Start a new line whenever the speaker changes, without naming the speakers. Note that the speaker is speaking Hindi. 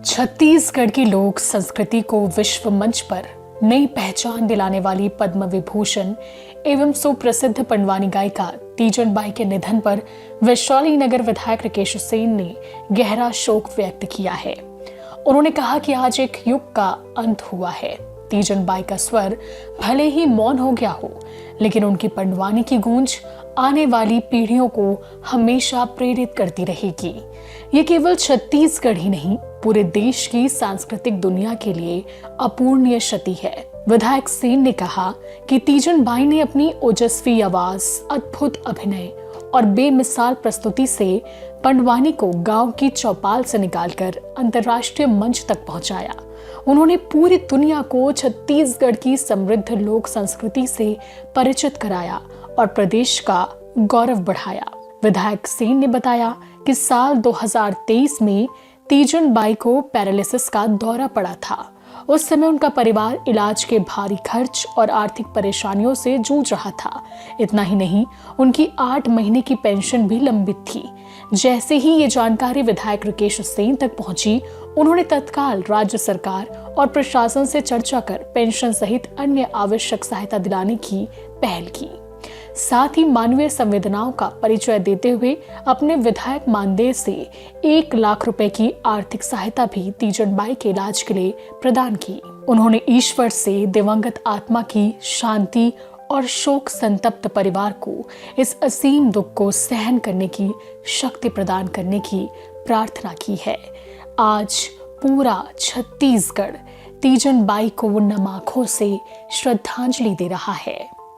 छत्तीसगढ़ की लोक संस्कृति को विश्व मंच पर नई पहचान दिलाने वाली पद्म विभूषण एवं सुप्रसिद्ध पंडवानी गायिका तीजन बाई के निधन पर वैशाली नगर विधायक राकेश सेन ने गहरा शोक व्यक्त किया है। उन्होंने कहा कि आज एक युग का अंत हुआ है। तीजन बाई का स्वर भले ही मौन हो गया हो, लेकिन उनकी पंडवानी की गूंज आने वाली पीढ़ियों को हमेशा प्रेरित करती रहेगी। ये केवल छत्तीसगढ़ ही नहीं, पूरे देश की सांस्कृतिक दुनिया के लिए अपूर्णीय क्षति है। विधायक सेन ने कहा कि तीजन बाई ने अपनी ओजस्वी आवाज, अद्भुत अभिनय और बेमिसाल प्रस्तुति से पंडवानी को गांव की चौपाल से निकालकर अंतर्राष्ट्रीय मंच तक पहुंचाया। उन्होंने पूरी दुनिया को छत्तीसगढ़ की समृद्ध लोक संस्कृति से परिचित कराया और प्रदेश का गौरव बढ़ाया। विधायक सेन ने बताया कि साल 2023 में तीजन बाई को पैरालिसिस का दौरा पड़ा था। उस समय उनका परिवार इलाज के भारी खर्च और आर्थिक परेशानियों से जूझ रहा था। इतना ही नहीं, उनकी 8 महीने की पेंशन भी लंबित थी। जैसे ही ये जानकारी विधायक राकेश सेन तक पहुंची, उन्होंने तत्काल राज्य सरकार और प्रशासन से चर्चा कर पेंशन सहित अन्य आवश्यक सहायता दिलाने की पहल की। साथ ही मानवीय संवेदनाओं का परिचय देते हुए अपने विधायक मानदेय से 1 लाख रुपए की आर्थिक सहायता भी तीजन बाई के इलाज के लिए प्रदान की। उन्होंने ईश्वर से दिवंगत आत्मा की शांति और शोक संतप्त परिवार को इस असीम दुख को सहन करने की शक्ति प्रदान करने की प्रार्थना की है। आज पूरा छत्तीसगढ़ तीजन बाई को नम आंखों से श्रद्धांजलि दे रहा है।